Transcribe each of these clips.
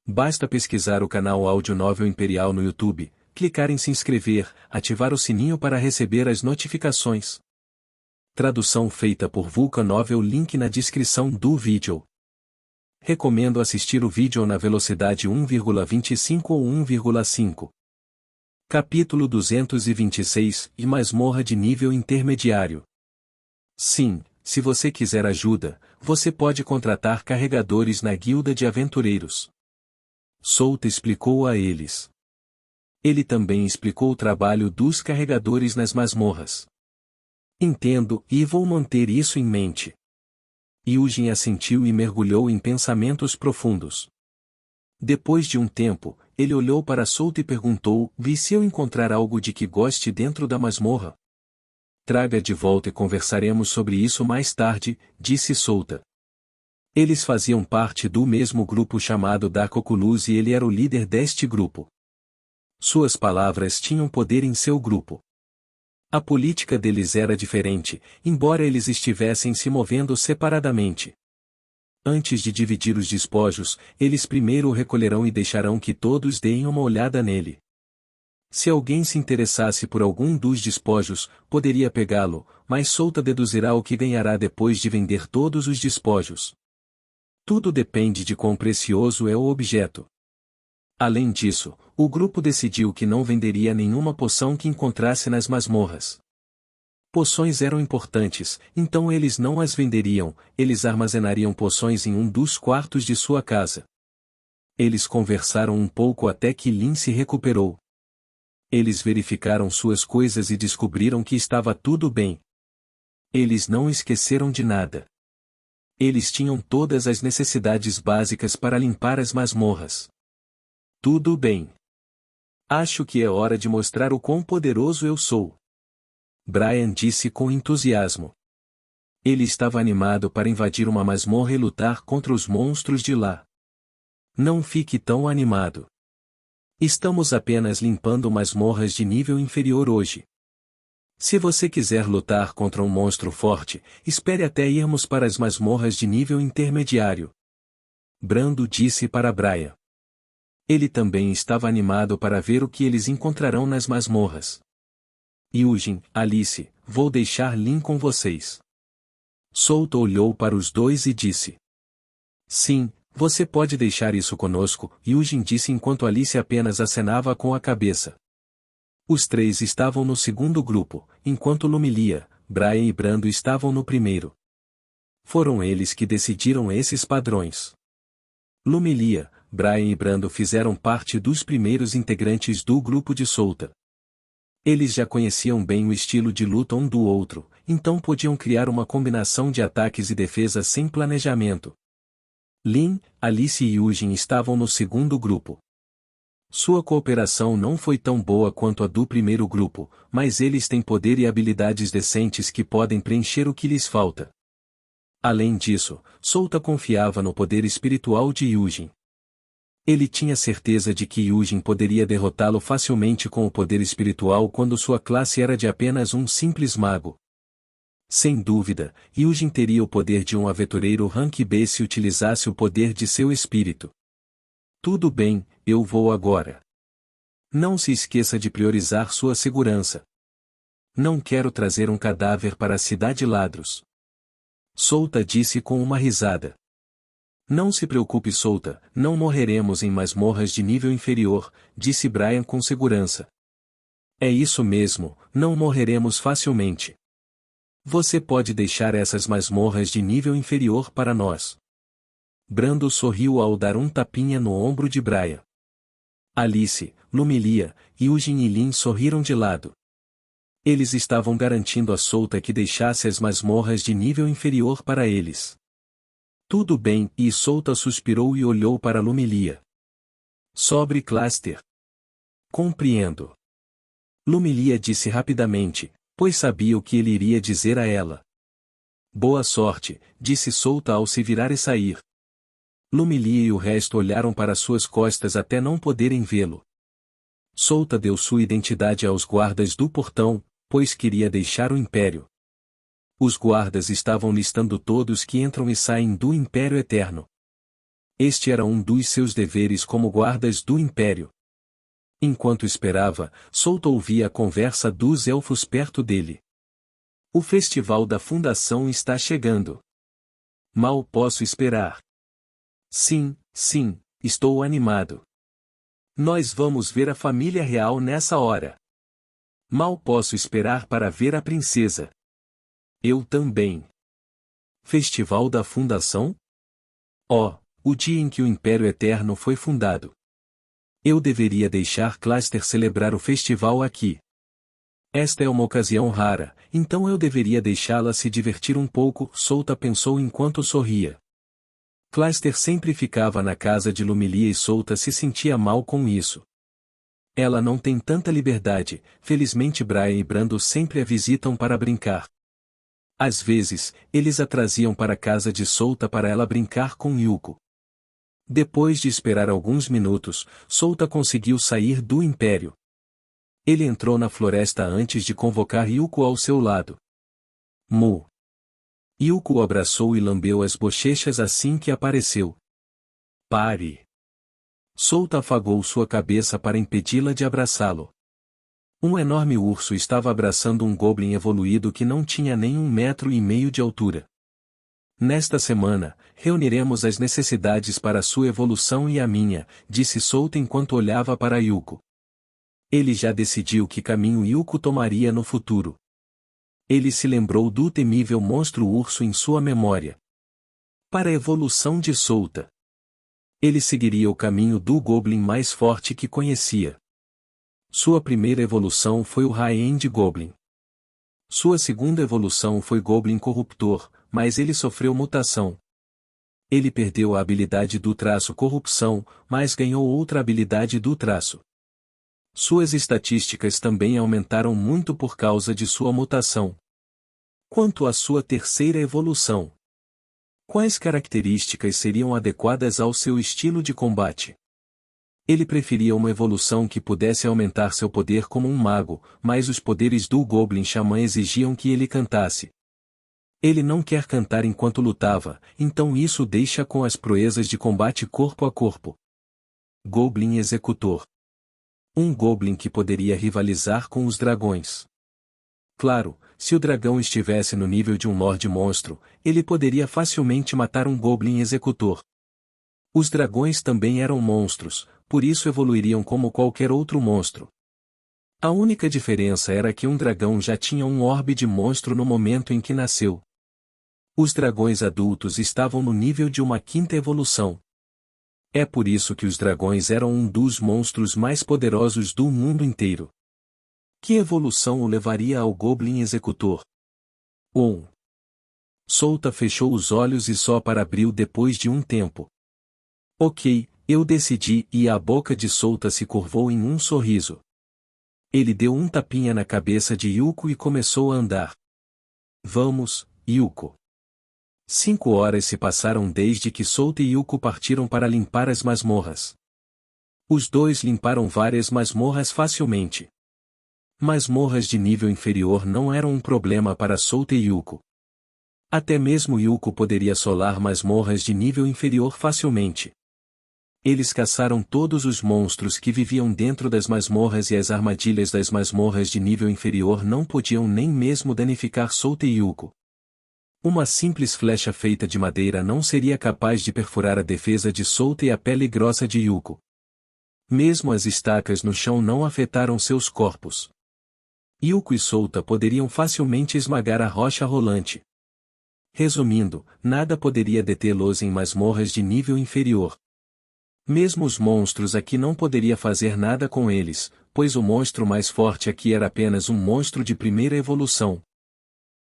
Basta pesquisar o canal Audionovel Imperial no YouTube, clicar em se inscrever, ativar o sininho para receber as notificações. Tradução feita por Vulcan Novel, link na descrição do vídeo. Recomendo assistir o vídeo na velocidade 1,25 ou 1,5. Capítulo 226, e masmorra de nível intermediário. Sim, se você quiser ajuda, você pode contratar carregadores na guilda de aventureiros. Souta explicou a eles. Ele também explicou o trabalho dos carregadores nas masmorras. Entendo, e vou manter isso em mente. Yujin assentiu e mergulhou em pensamentos profundos. Depois de um tempo, ele olhou para Souta e perguntou: "Vi se eu encontrar algo de que goste dentro da masmorra?" "Traga de volta e conversaremos sobre isso mais tarde", disse Souta. Eles faziam parte do mesmo grupo chamado Dark Oculus e ele era o líder deste grupo. Suas palavras tinham poder em seu grupo. A política deles era diferente, embora eles estivessem se movendo separadamente. Antes de dividir os despojos, eles primeiro o recolherão e deixarão que todos deem uma olhada nele. Se alguém se interessasse por algum dos despojos, poderia pegá-lo, mas Souta deduzirá o que ganhará depois de vender todos os despojos. Tudo depende de quão precioso é o objeto. Além disso, o grupo decidiu que não venderia nenhuma poção que encontrasse nas masmorras. Poções eram importantes, então eles não as venderiam, eles armazenariam poções em um dos quartos de sua casa. Eles conversaram um pouco até que Lin se recuperou. Eles verificaram suas coisas e descobriram que estava tudo bem. Eles não esqueceram de nada. Eles tinham todas as necessidades básicas para limpar as masmorras. Tudo bem. Acho que é hora de mostrar o quão poderoso eu sou. Brian disse com entusiasmo. Ele estava animado para invadir uma masmorra e lutar contra os monstros de lá. Não fique tão animado. Estamos apenas limpando masmorras de nível inferior hoje. Se você quiser lutar contra um monstro forte, espere até irmos para as masmorras de nível intermediário. Brando disse para Brian. Ele também estava animado para ver o que eles encontrarão nas masmorras. Yujin, Alice, vou deixar Lin com vocês. Souta olhou para os dois e disse. Sim, você pode deixar isso conosco, Yujin disse enquanto Alice apenas acenava com a cabeça. Os três estavam no segundo grupo, enquanto Lumilia, Brian e Brando estavam no primeiro. Foram eles que decidiram esses padrões. Lumilia, Brian e Brando fizeram parte dos primeiros integrantes do grupo de Souta. Eles já conheciam bem o estilo de luta um do outro, então podiam criar uma combinação de ataques e defesa sem planejamento. Lin, Alice e Yujin estavam no segundo grupo. Sua cooperação não foi tão boa quanto a do primeiro grupo, mas eles têm poder e habilidades decentes que podem preencher o que lhes falta. Além disso, Souta confiava no poder espiritual de Yujin. Ele tinha certeza de que Yujin poderia derrotá-lo facilmente com o poder espiritual quando sua classe era de apenas um simples mago. Sem dúvida, Yujin teria o poder de um aventureiro rank B se utilizasse o poder de seu espírito. Tudo bem, eu vou agora. Não se esqueça de priorizar sua segurança. Não quero trazer um cadáver para a cidade Ladros. Souta disse com uma risada. Não se preocupe, Souta, não morreremos em masmorras de nível inferior, disse Brian com segurança. É isso mesmo, não morreremos facilmente. Você pode deixar essas masmorras de nível inferior para nós. Brando sorriu ao dar um tapinha no ombro de Brian. Alice, Lumilia, Yujin e Lin sorriram de lado. Eles estavam garantindo a Souta que deixasse as masmorras de nível inferior para eles. Tudo bem, e Souta suspirou e olhou para Lumilia. Sobre Cluster. Compreendo. Lumilia disse rapidamente, pois sabia o que ele iria dizer a ela. Boa sorte, disse Souta ao se virar e sair. Lumilia e o resto olharam para suas costas até não poderem vê-lo. Souta deu sua identidade aos guardas do portão, pois queria deixar o Império. Os guardas estavam listando todos que entram e saem do Império Eterno. Este era um dos seus deveres como guardas do Império. Enquanto esperava, Souta ouvia a conversa dos elfos perto dele. O festival da fundação está chegando. Mal posso esperar. Sim, sim, estou animado. Nós vamos ver a família real nessa hora. Mal posso esperar para ver a princesa. Eu também. Festival da Fundação? Oh, o dia em que o Império Eterno foi fundado. Eu deveria deixar Clayster celebrar o festival aqui. Esta é uma ocasião rara, então eu deveria deixá-la se divertir um pouco, Souta pensou enquanto sorria. Clayster sempre ficava na casa de Lumilia e Souta se sentia mal com isso. Ela não tem tanta liberdade, felizmente Brian e Brando sempre a visitam para brincar. Às vezes, eles a traziam para casa de Souta para ela brincar com Yuko. Depois de esperar alguns minutos, Souta conseguiu sair do Império. Ele entrou na floresta antes de convocar Yuko ao seu lado. Mu. Yuko o abraçou e lambeu as bochechas assim que apareceu. Pare. Souta afagou sua cabeça para impedi-la de abraçá-lo. Um enorme urso estava abraçando um goblin evoluído que não tinha nem 1,5 metros de altura. Nesta semana, reuniremos as necessidades para sua evolução e a minha, disse Souta enquanto olhava para Yuko. Ele já decidiu que caminho Yuko tomaria no futuro. Ele se lembrou do temível monstro urso em sua memória. Para a evolução de Souta, ele seguiria o caminho do goblin mais forte que conhecia. Sua primeira evolução foi o High-End Goblin. Sua segunda evolução foi Goblin Corruptor, mas ele sofreu mutação. Ele perdeu a habilidade do traço Corrupção, mas ganhou outra habilidade do traço. Suas estatísticas também aumentaram muito por causa de sua mutação. Quanto à sua terceira evolução, quais características seriam adequadas ao seu estilo de combate? Ele preferia uma evolução que pudesse aumentar seu poder como um mago, mas os poderes do Goblin Xamã exigiam que ele cantasse. Ele não quer cantar enquanto lutava, então isso deixa com as proezas de combate corpo a corpo. Goblin Executor. Um Goblin que poderia rivalizar com os dragões. Claro, se o dragão estivesse no nível de um Lorde Monstro, ele poderia facilmente matar um Goblin Executor. Os dragões também eram monstros, por isso evoluiriam como qualquer outro monstro. A única diferença era que um dragão já tinha um orbe de monstro no momento em que nasceu. Os dragões adultos estavam no nível de uma quinta evolução. É por isso que os dragões eram um dos monstros mais poderosos do mundo inteiro. Que evolução o levaria ao Goblin Executor? 1. Souta fechou os olhos e só para abriu depois de um tempo. Ok, eu decidi, e a boca de Souta se curvou em um sorriso. Ele deu um tapinha na cabeça de Yuko e começou a andar. Vamos, Yuko. 5 horas se passaram desde que Souta e Yuko partiram para limpar as masmorras. Os dois limparam várias masmorras facilmente. Masmorras de nível inferior não eram um problema para Souta e Yuko. Até mesmo Yuko poderia solar masmorras de nível inferior facilmente. Eles caçaram todos os monstros que viviam dentro das masmorras e as armadilhas das masmorras de nível inferior não podiam nem mesmo danificar Souta e Yuko. Uma simples flecha feita de madeira não seria capaz de perfurar a defesa de Souta e a pele grossa de Yuko. Mesmo as estacas no chão não afetaram seus corpos. Yuko e Souta poderiam facilmente esmagar a rocha rolante. Resumindo, nada poderia detê-los em masmorras de nível inferior. Mesmo os monstros aqui não poderia fazer nada com eles, pois o monstro mais forte aqui era apenas um monstro de primeira evolução.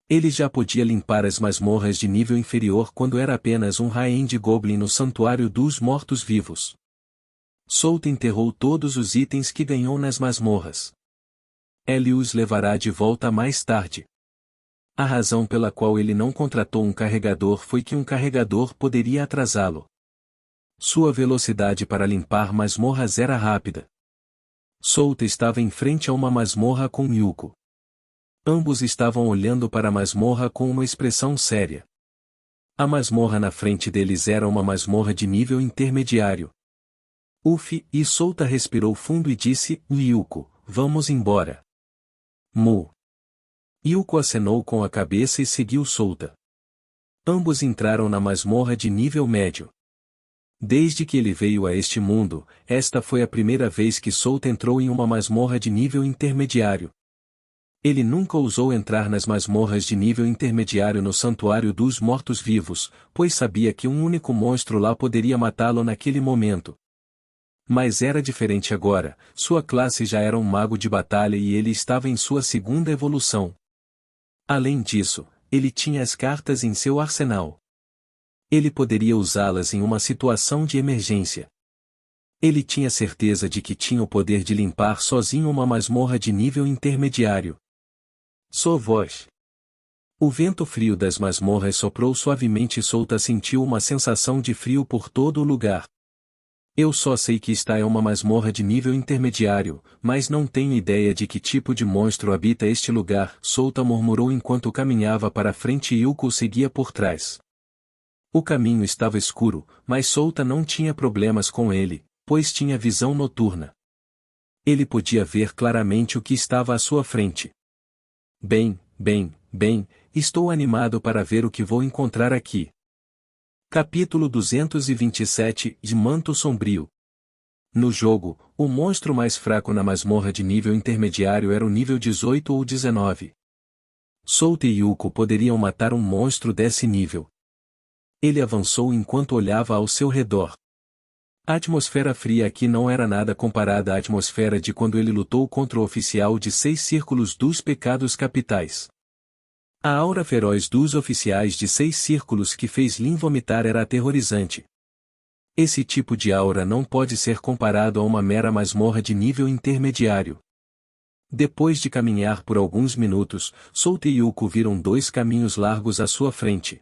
Ele já podia limpar as masmorras de nível inferior quando era apenas um High-End Goblin no Santuário dos Mortos-Vivos. Souta enterrou todos os itens que ganhou nas masmorras. Ele os levará de volta mais tarde. A razão pela qual ele não contratou um carregador foi que um carregador poderia atrasá-lo. Sua velocidade para limpar masmorras era rápida. Souta estava em frente a uma masmorra com Yuko. Ambos estavam olhando para a masmorra com uma expressão séria. A masmorra na frente deles era uma masmorra de nível intermediário. Uff, e Souta respirou fundo e disse, Yuko, vamos embora. Mu. Yuko acenou com a cabeça e seguiu Souta. Ambos entraram na masmorra de nível médio. Desde que ele veio a este mundo, esta foi a primeira vez que Souta entrou em uma masmorra de nível intermediário. Ele nunca ousou entrar nas masmorras de nível intermediário no Santuário dos Mortos-Vivos, pois sabia que um único monstro lá poderia matá-lo naquele momento. Mas era diferente agora, sua classe já era um mago de batalha e ele estava em sua segunda evolução. Além disso, ele tinha as cartas em seu arsenal. Ele poderia usá-las em uma situação de emergência. Ele tinha certeza de que tinha o poder de limpar sozinho uma masmorra de nível intermediário. Sua voz. O vento frio das masmorras soprou suavemente e Souta sentiu uma sensação de frio por todo o lugar. Eu só sei que esta é uma masmorra de nível intermediário, mas não tenho ideia de que tipo de monstro habita este lugar, Souta murmurou enquanto caminhava para frente e Yuko o seguia por trás. O caminho estava escuro, mas Souta não tinha problemas com ele, pois tinha visão noturna. Ele podia ver claramente o que estava à sua frente. Bem, estou animado para ver o que vou encontrar aqui. Capítulo 227 de Manto Sombrio. No jogo, o monstro mais fraco na masmorra de nível intermediário era o nível 18 ou 19. Souta e Yuko poderiam matar um monstro desse nível. Ele avançou enquanto olhava ao seu redor. A atmosfera fria aqui não era nada comparada à atmosfera de quando ele lutou contra o oficial de 6 círculos dos pecados capitais. A aura feroz dos oficiais de 6 círculos que fez Lin vomitar era aterrorizante. Esse tipo de aura não pode ser comparado a uma mera masmorra de nível intermediário. Depois de caminhar por alguns minutos, Souta e Yuko viram 2 caminhos largos à sua frente.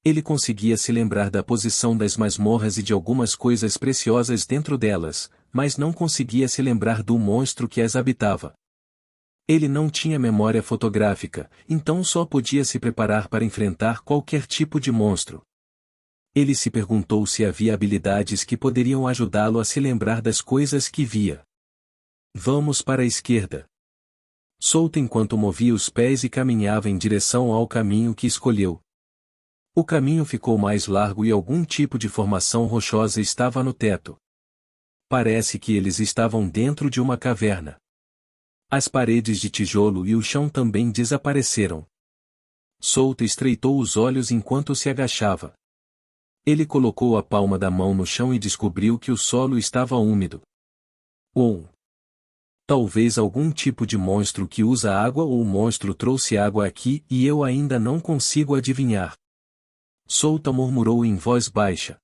Ele conseguia se lembrar da posição das masmorras e de algumas coisas preciosas dentro delas, mas não conseguia se lembrar do monstro que as habitava. Ele não tinha memória fotográfica, então só podia se preparar para enfrentar qualquer tipo de monstro. Ele se perguntou se havia habilidades que poderiam ajudá-lo a se lembrar das coisas que via. Vamos para a esquerda. Souta enquanto movia os pés e caminhava em direção ao caminho que escolheu. O caminho ficou mais largo e algum tipo de formação rochosa estava no teto. Parece que eles estavam dentro de uma caverna. As paredes de tijolo e o chão também desapareceram. Souta estreitou os olhos enquanto se agachava. Ele colocou a palma da mão no chão e descobriu que o solo estava úmido. Talvez algum tipo de monstro que usa água ou o monstro trouxe água aqui e eu ainda não consigo adivinhar. Souta murmurou em voz baixa.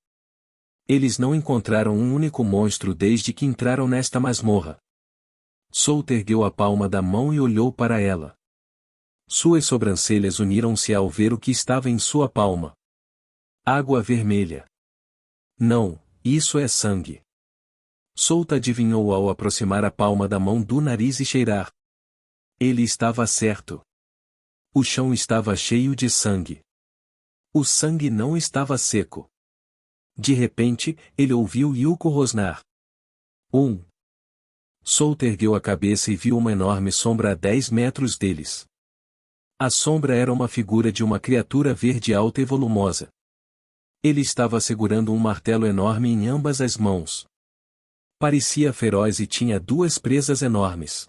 Eles não encontraram um único monstro desde que entraram nesta masmorra. Souta ergueu a palma da mão e olhou para ela. Suas sobrancelhas uniram-se ao ver o que estava em sua palma. Água vermelha. Não, isso é sangue. Souta adivinhou ao aproximar a palma da mão do nariz e cheirar. Ele estava certo. O chão estava cheio de sangue. O sangue não estava seco. De repente, ele ouviu Yuko rosnar. Souta ergueu a cabeça e viu uma enorme sombra a 10 metros deles. A sombra era uma figura de uma criatura verde alta e volumosa. Ele estava segurando um martelo enorme em ambas as mãos. Parecia feroz e tinha 2 presas enormes.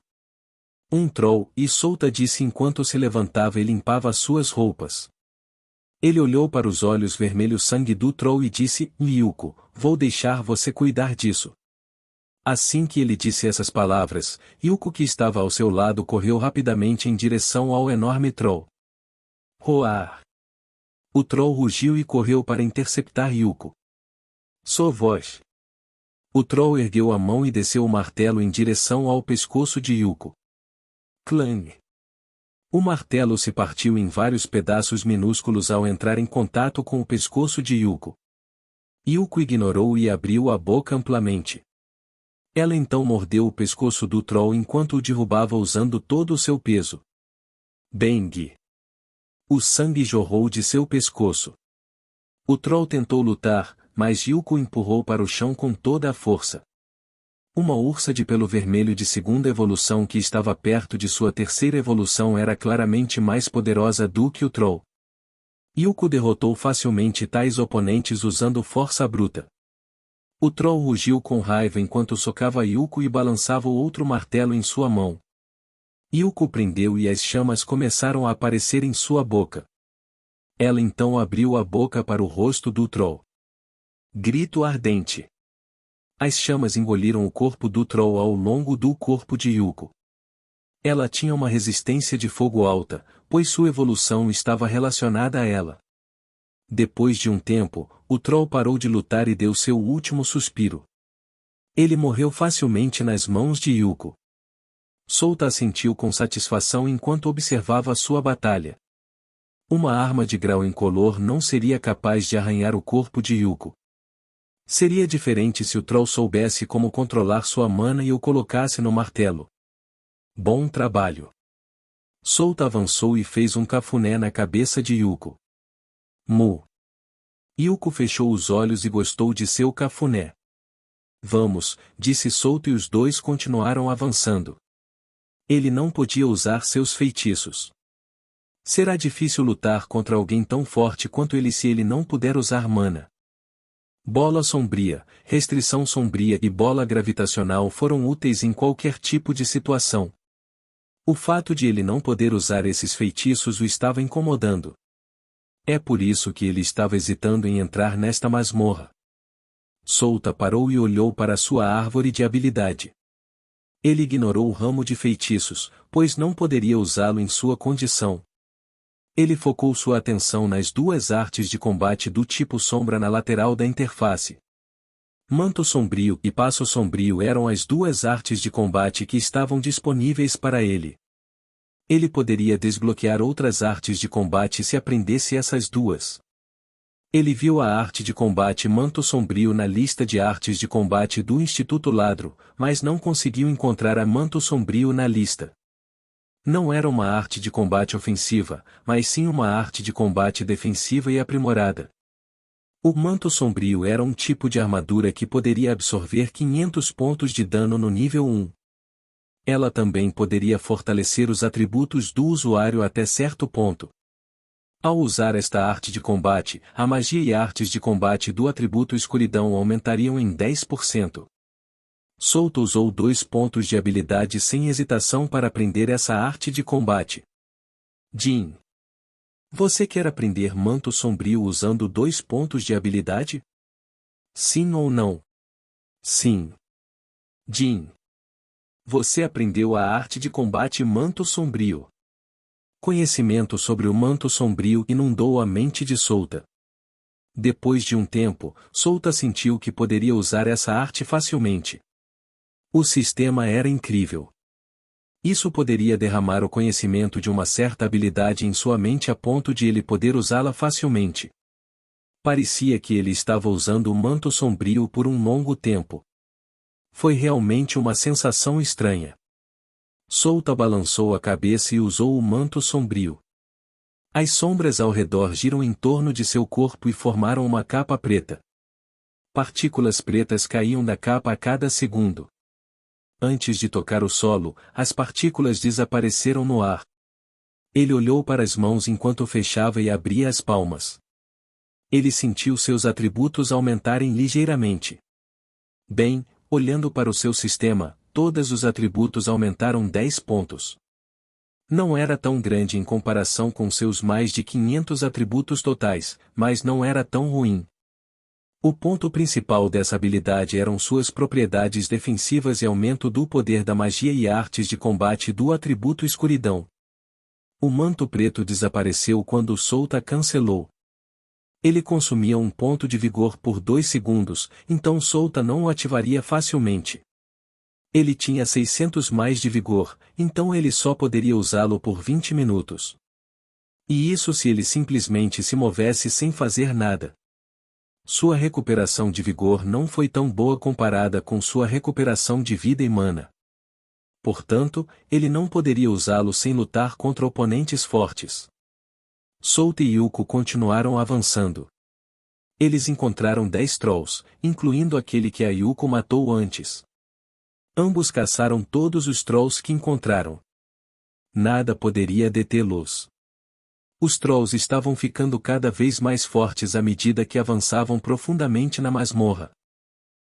Um troll, e Souta disse enquanto se levantava e limpava suas roupas. Ele olhou para os olhos vermelhos sangue do troll e disse, Yuko, vou deixar você cuidar disso. Assim que ele disse essas palavras, Yuko que estava ao seu lado correu rapidamente em direção ao enorme troll. Roar! O troll rugiu e correu para interceptar Yuko. Sua voz. O troll ergueu a mão e desceu o martelo em direção ao pescoço de Yuko. Clang! O martelo se partiu em vários pedaços minúsculos ao entrar em contato com o pescoço de Yuko. Yuko ignorou e abriu a boca amplamente. Ela então mordeu o pescoço do troll enquanto o derrubava usando todo o seu peso. Bang! O sangue jorrou de seu pescoço. O Troll tentou lutar, mas Yuko o empurrou para o chão com toda a força. Uma ursa de pelo vermelho de segunda evolução que estava perto de sua terceira evolução era claramente mais poderosa do que o Troll. Yuko derrotou facilmente tais oponentes usando força bruta. O Troll rugiu com raiva enquanto socava Yuko e balançava o outro martelo em sua mão. Yuko prendeu e as chamas começaram a aparecer em sua boca. Ela então abriu a boca para o rosto do Troll. Grito ardente. As chamas engoliram o corpo do Troll ao longo do corpo de Yuko. Ela tinha uma resistência de fogo alta, pois sua evolução estava relacionada a ela. Depois de um tempo, o Troll parou de lutar e deu seu último suspiro. Ele morreu facilmente nas mãos de Yuko. Souta assentiu com satisfação enquanto observava sua batalha. Uma arma de grau incolor não seria capaz de arranhar o corpo de Yuko. Seria diferente se o Troll soubesse como controlar sua mana e o colocasse no martelo. Bom trabalho. Souta avançou e fez um cafuné na cabeça de Yuko. Mu. Yuko fechou os olhos e gostou de seu cafuné. Vamos, disse Souta e os dois continuaram avançando. Ele não podia usar seus feitiços. Será difícil lutar contra alguém tão forte quanto ele se ele não puder usar mana. Bola sombria, restrição sombria e bola gravitacional foram úteis em qualquer tipo de situação. O fato de ele não poder usar esses feitiços o estava incomodando. É por isso que ele estava hesitando em entrar nesta masmorra. Souta parou e olhou para sua árvore de habilidade. Ele ignorou o ramo de feitiços, pois não poderia usá-lo em sua condição. Ele focou sua atenção nas duas artes de combate do tipo sombra na lateral da interface. Manto Sombrio e Passo Sombrio eram as duas artes de combate que estavam disponíveis para ele. Ele poderia desbloquear outras artes de combate se aprendesse essas duas. Ele viu a arte de combate Manto Sombrio na lista de artes de combate do Instituto Ladro, mas não conseguiu encontrar a Manto Sombrio na lista. Não era uma arte de combate ofensiva, mas sim uma arte de combate defensiva e aprimorada. O Manto Sombrio era um tipo de armadura que poderia absorver 500 pontos de dano no nível 1. Ela também poderia fortalecer os atributos do usuário até certo ponto. Ao usar esta arte de combate, a magia e artes de combate do atributo escuridão aumentariam em 10%. Souta usou 2 pontos de habilidade sem hesitação para aprender essa arte de combate. Jin. Você quer aprender Manto Sombrio usando 2 pontos de habilidade? Sim ou não? Sim. Jin. Você aprendeu a arte de combate Manto Sombrio. Conhecimento sobre o Manto Sombrio inundou a mente de Souta. Depois de um tempo, Souta sentiu que poderia usar essa arte facilmente. O sistema era incrível. Isso poderia derramar o conhecimento de uma certa habilidade em sua mente a ponto de ele poder usá-la facilmente. Parecia que ele estava usando o Manto Sombrio por um longo tempo. Foi realmente uma sensação estranha. Souta balançou a cabeça e usou o Manto Sombrio. As sombras ao redor giram em torno de seu corpo e formaram uma capa preta. Partículas pretas caíam da capa a cada segundo. Antes de tocar o solo, as partículas desapareceram no ar. Ele olhou para as mãos enquanto fechava e abria as palmas. Ele sentiu seus atributos aumentarem ligeiramente. Bem, olhando para o seu sistema, todos os atributos aumentaram 10 pontos. Não era tão grande em comparação com seus mais de 500 atributos totais, mas não era tão ruim. O ponto principal dessa habilidade eram suas propriedades defensivas e aumento do poder da magia e artes de combate do atributo escuridão. O manto preto desapareceu quando Souta cancelou. Ele consumia um ponto de vigor por 2 segundos, então Souta não o ativaria facilmente. Ele tinha 600 mais de vigor, então ele só poderia usá-lo por 20 minutos. E isso se ele simplesmente se movesse sem fazer nada. Sua recuperação de vigor não foi tão boa comparada com sua recuperação de vida e mana. Portanto, ele não poderia usá-lo sem lutar contra oponentes fortes. Souta e Yuko continuaram avançando. Eles encontraram 10 Trolls, incluindo aquele que a Yuko matou antes. Ambos caçaram todos os Trolls que encontraram. Nada poderia detê-los. Os Trolls estavam ficando cada vez mais fortes à medida que avançavam profundamente na masmorra.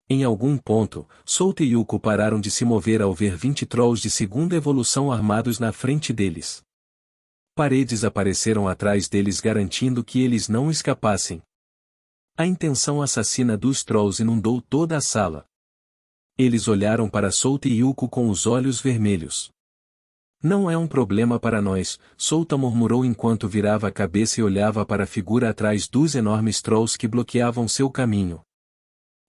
Em algum ponto, Souta e Yuko pararam de se mover ao ver 20 Trolls de segunda evolução armados na frente deles. Paredes apareceram atrás deles garantindo que eles não escapassem. A intenção assassina dos Trolls inundou toda a sala. Eles olharam para Souta e Yuko com os olhos vermelhos. Não é um problema para nós, Souta murmurou enquanto virava a cabeça e olhava para a figura atrás dos enormes Trolls que bloqueavam seu caminho.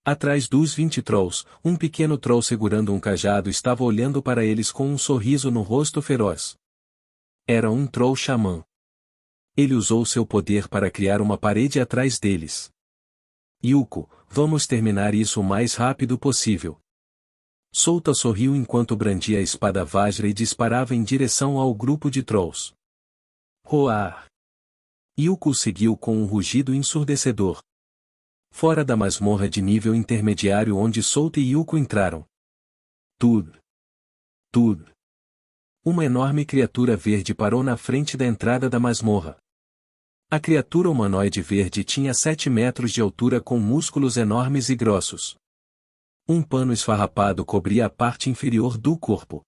Atrás dos 20 Trolls, um pequeno Troll segurando um cajado estava olhando para eles com um sorriso no rosto feroz. Era um Troll xamã. Ele usou seu poder para criar uma parede atrás deles. Yuko, vamos terminar isso o mais rápido possível. Souta sorriu enquanto brandia a espada Vajra e disparava em direção ao grupo de Trolls. Roar! Yuko seguiu com um rugido ensurdecedor. Fora da masmorra de nível intermediário onde Souta e Yuko entraram. Tudo. Uma enorme criatura verde parou na frente da entrada da masmorra. A criatura humanoide verde tinha 7 metros de altura com músculos enormes e grossos. Um pano esfarrapado cobria a parte inferior do corpo.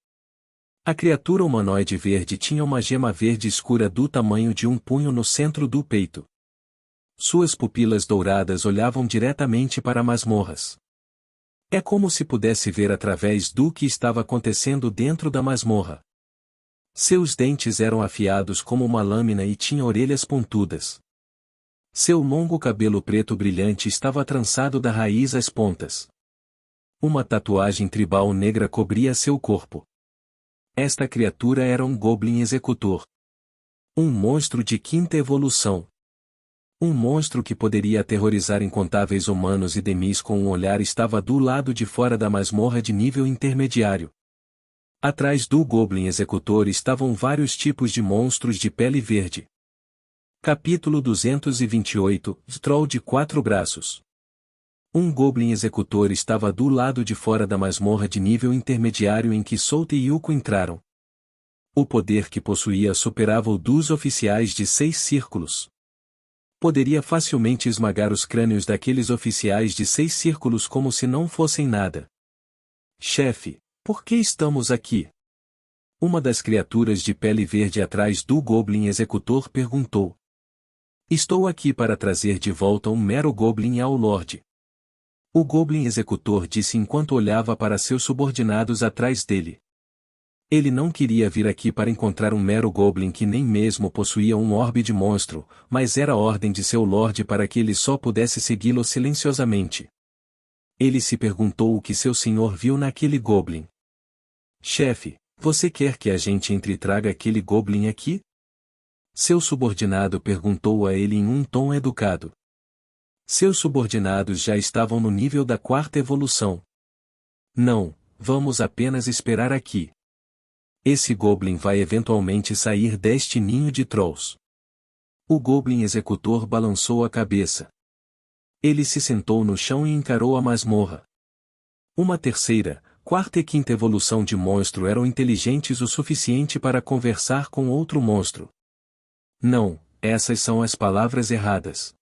A criatura humanoide verde tinha uma gema verde escura do tamanho de um punho no centro do peito. Suas pupilas douradas olhavam diretamente para masmorras. É como se pudesse ver através do que estava acontecendo dentro da masmorra. Seus dentes eram afiados como uma lâmina e tinha orelhas pontudas. Seu longo cabelo preto brilhante estava trançado da raiz às pontas. Uma tatuagem tribal negra cobria seu corpo. Esta criatura era um Goblin Executor. Um monstro de quinta evolução. Um monstro que poderia aterrorizar incontáveis humanos e demis com um olhar estava do lado de fora da masmorra de nível intermediário. Atrás do Goblin Executor estavam vários tipos de monstros de pele verde. Capítulo 228, Troll de 4 braços. Um Goblin Executor estava do lado de fora da masmorra de nível intermediário em que Souta e Yuko entraram. O poder que possuía superava o dos oficiais de 6 círculos. Poderia facilmente esmagar os crânios daqueles oficiais de 6 círculos como se não fossem nada. Chefe, por que estamos aqui? Uma das criaturas de pele verde atrás do Goblin Executor perguntou. Estou aqui para trazer de volta um mero Goblin ao Lorde. O Goblin Executor disse enquanto olhava para seus subordinados atrás dele. Ele não queria vir aqui para encontrar um mero Goblin que nem mesmo possuía um orbe de monstro, mas era a ordem de seu Lorde para que ele só pudesse segui-lo silenciosamente. Ele se perguntou o que seu senhor viu naquele Goblin. Chefe, você quer que a gente entre e traga aquele Goblin aqui? Seu subordinado perguntou a ele em um tom educado. Seus subordinados já estavam no nível da 4ª evolução. Não, vamos apenas esperar aqui. Esse Goblin vai eventualmente sair deste ninho de Trolls. O Goblin Executor balançou a cabeça. Ele se sentou no chão e encarou a masmorra. Uma terceira, 4ª e 5ª evolução de monstro eram inteligentes o suficiente para conversar com outro monstro. Não, essas são as palavras erradas.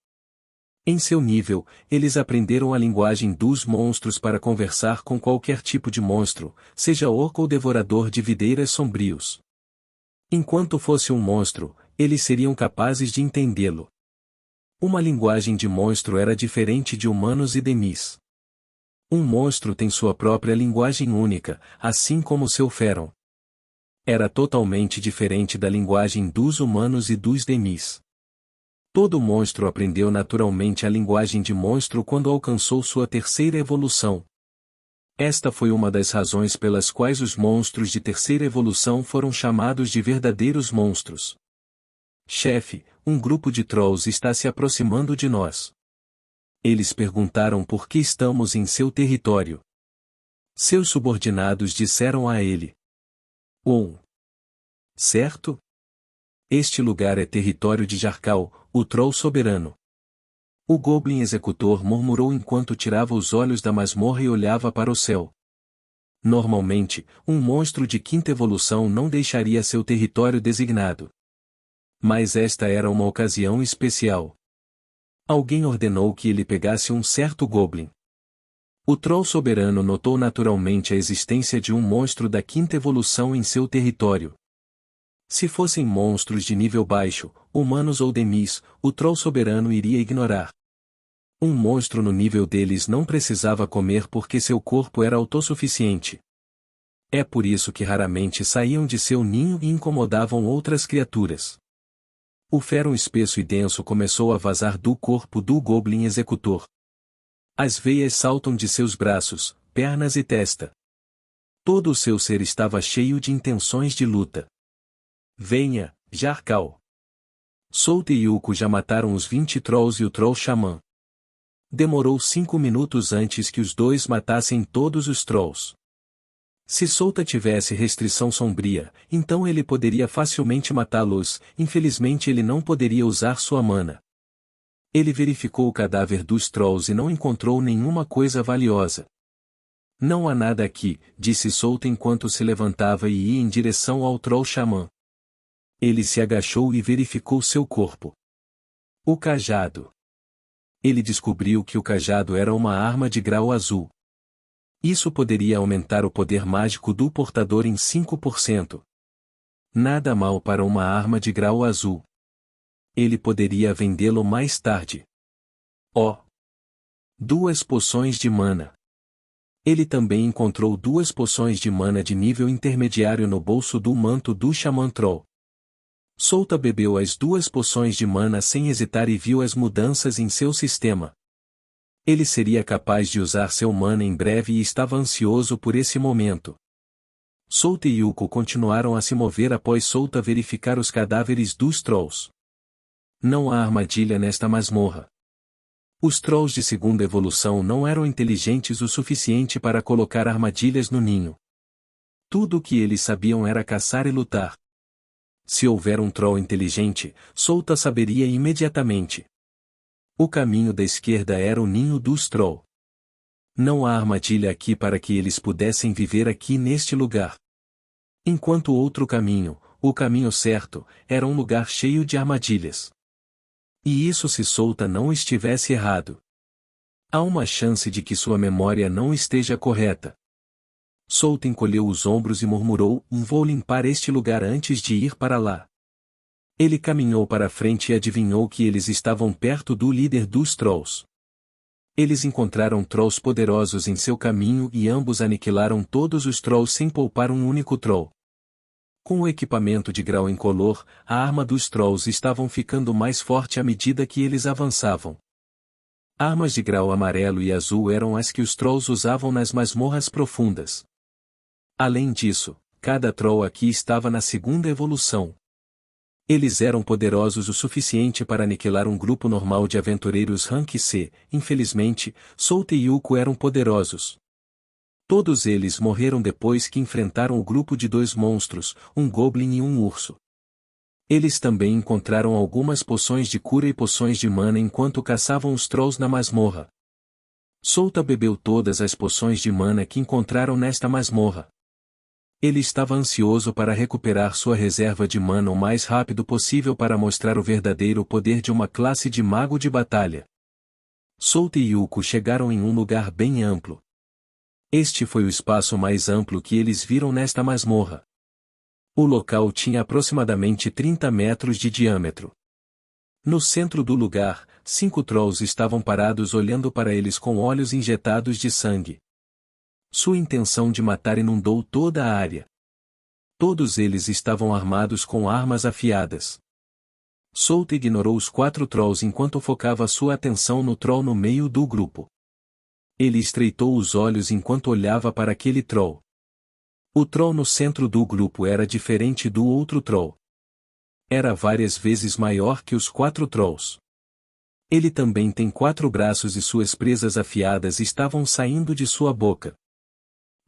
Em seu nível, eles aprenderam a linguagem dos monstros para conversar com qualquer tipo de monstro, seja orco ou devorador de videiras sombrios. Enquanto fosse um monstro, eles seriam capazes de entendê-lo. Uma linguagem de monstro era diferente de humanos e demis. Um monstro tem sua própria linguagem única, assim como seu Feron. Era totalmente diferente da linguagem dos humanos e dos demis. Todo monstro aprendeu naturalmente a linguagem de monstro quando alcançou sua 3ª evolução. Esta foi uma das razões pelas quais os monstros de 3ª evolução foram chamados de verdadeiros monstros. Chefe, um grupo de Trolls está se aproximando de nós. Eles perguntaram por que estamos em seu território. Seus subordinados disseram a ele. Certo? Este lugar é território de Jarkal, o Troll soberano. O Goblin Executor murmurou enquanto tirava os olhos da masmorra e olhava para o céu. Normalmente, um monstro de quinta evolução não deixaria seu território designado. Mas esta era uma ocasião especial. Alguém ordenou que ele pegasse um certo Goblin. O Troll Soberano notou naturalmente a existência de um monstro da quinta evolução em seu território. Se fossem monstros de nível baixo, humanos ou demis, o Troll Soberano iria ignorar. Um monstro no nível deles não precisava comer porque seu corpo era autossuficiente. É por isso que raramente saíam de seu ninho e incomodavam outras criaturas. O férron espesso e denso começou a vazar do corpo do Goblin Executor. As veias saltam de seus braços, pernas e testa. Todo o seu ser estava cheio de intenções de luta. Venha, Jarkal. Solta e Yuko já mataram os 20 Trolls e o Troll Xamã. Demorou 5 minutos antes que os dois matassem todos os Trolls. Se Solta tivesse restrição sombria, então ele poderia facilmente matá-los, infelizmente ele não poderia usar sua mana. Ele verificou o cadáver dos Trolls e não encontrou nenhuma coisa valiosa. Não há nada aqui, disse Solta enquanto se levantava e ia em direção ao Troll Xamã. Ele se agachou e verificou seu corpo. O cajado. Ele descobriu que o cajado era uma arma de grau azul. Isso poderia aumentar o poder mágico do portador em 5%. Nada mal para uma arma de grau azul. Ele poderia vendê-lo mais tarde. Oh! 2 poções de mana. Ele também encontrou 2 poções de mana de nível intermediário no bolso do manto do Xamã Troll. Solta bebeu as 2 poções de mana sem hesitar e viu as mudanças em seu sistema. Ele seria capaz de usar seu mana em breve e estava ansioso por esse momento. Solta e Yuko continuaram a se mover após Solta verificar os cadáveres dos Trolls. Não há armadilha nesta masmorra. Os Trolls de segunda evolução não eram inteligentes o suficiente para colocar armadilhas no ninho. Tudo o que eles sabiam era caçar e lutar. Se houver um Troll inteligente, Solta saberia imediatamente. O caminho da esquerda era o ninho dos Troll. Não há armadilha aqui para que eles pudessem viver aqui neste lugar. Enquanto o outro caminho, o caminho certo, era um lugar cheio de armadilhas. E isso se Solta não estivesse errado. Há uma chance de que sua memória não esteja correta. Solta encolheu os ombros e murmurou: vou limpar este lugar antes de ir para lá. Ele caminhou para frente e adivinhou que eles estavam perto do líder dos Trolls. Eles encontraram Trolls poderosos em seu caminho e ambos aniquilaram todos os Trolls sem poupar um único Troll. Com o equipamento de grau incolor, a arma dos Trolls estavam ficando mais forte à medida que eles avançavam. Armas de grau amarelo e azul eram as que os Trolls usavam nas masmorras profundas. Além disso, cada Troll aqui estava na segunda evolução. Eles eram poderosos o suficiente para aniquilar um grupo normal de aventureiros Rank C, infelizmente, Solta e Yuko eram poderosos. Todos eles morreram depois que enfrentaram o grupo de 2 monstros, um Goblin e um urso. Eles também encontraram algumas poções de cura e poções de mana enquanto caçavam os Trolls na masmorra. Solta bebeu todas as poções de mana que encontraram nesta masmorra. Ele estava ansioso para recuperar sua reserva de mana o mais rápido possível para mostrar o verdadeiro poder de uma classe de mago de batalha. Solta e Yuko chegaram em um lugar bem amplo. Este foi o espaço mais amplo que eles viram nesta masmorra. O local tinha aproximadamente 30 metros de diâmetro. No centro do lugar, 5 Trolls estavam parados olhando para eles com olhos injetados de sangue. Sua intenção de matar inundou toda a área. Todos eles estavam armados com armas afiadas. Solta ignorou os 4 Trolls enquanto focava sua atenção no Troll no meio do grupo. Ele estreitou os olhos enquanto olhava para aquele Troll. O Troll no centro do grupo era diferente do outro Troll. Era várias vezes maior que os 4 Trolls. Ele também tem 4 braços e suas presas afiadas estavam saindo de sua boca.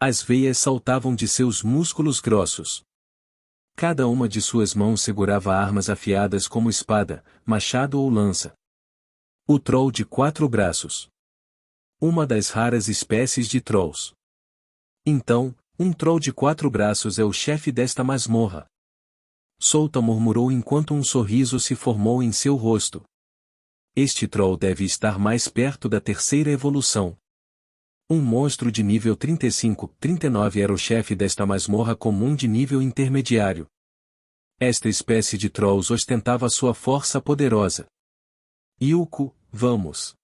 As veias saltavam de seus músculos grossos. Cada uma de suas mãos segurava armas afiadas como espada, machado ou lança. O Troll de 4 braços. Uma das raras espécies de Trolls. Então, um Troll de 4 braços é o chefe desta masmorra. Souta murmurou enquanto um sorriso se formou em seu rosto. Este Troll deve estar mais perto da terceira evolução. Um monstro de nível 35-39 era o chefe desta masmorra comum de nível intermediário. Esta espécie de Trolls ostentava sua força poderosa. Yuko, vamos.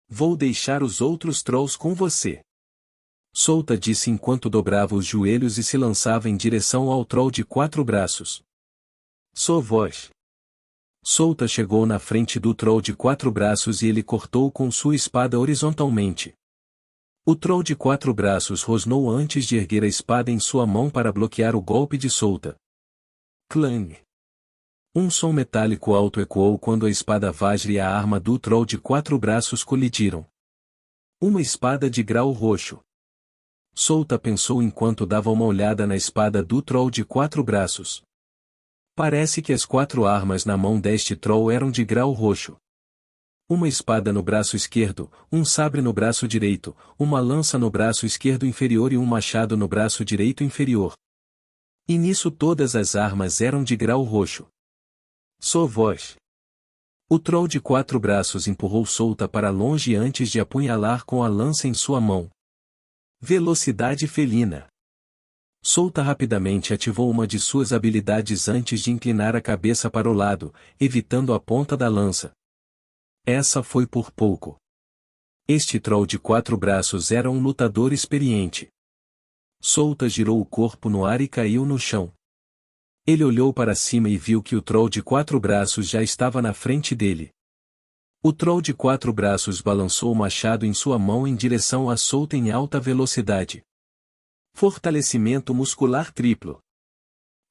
Vou deixar os outros Trolls com você. Souta disse enquanto dobrava os joelhos e se lançava em direção ao Troll de 4 braços. Sua voz. Souta chegou na frente do Troll de 4 braços e ele cortou com sua espada horizontalmente. O Troll de 4 braços rosnou antes de erguer a espada em sua mão para bloquear o golpe de Souta. Clang! Um som metálico alto ecoou quando a espada Vajra e a arma do Troll de 4 braços colidiram. Uma espada de grau roxo. Souta pensou enquanto dava uma olhada na espada do Troll de 4 braços. Parece que as 4 armas na mão deste Troll eram de grau roxo. Uma espada no braço esquerdo, um sabre no braço direito, uma lança no braço esquerdo inferior e um machado no braço direito inferior. E nisso todas as armas eram de grau roxo. Sua voz. O Troll de 4 braços empurrou Souta para longe antes de apunhalar com a lança em sua mão. Velocidade felina. Souta rapidamente ativou uma de suas habilidades antes de inclinar a cabeça para o lado, evitando a ponta da lança. Essa foi por pouco. Este Troll de 4 braços era um lutador experiente. Souta girou o corpo no ar e caiu no chão. Ele olhou para cima e viu que o Troll de 4 braços já estava na frente dele. O Troll de 4 braços balançou o machado em sua mão em direção a Souta em alta velocidade. Fortalecimento muscular triplo.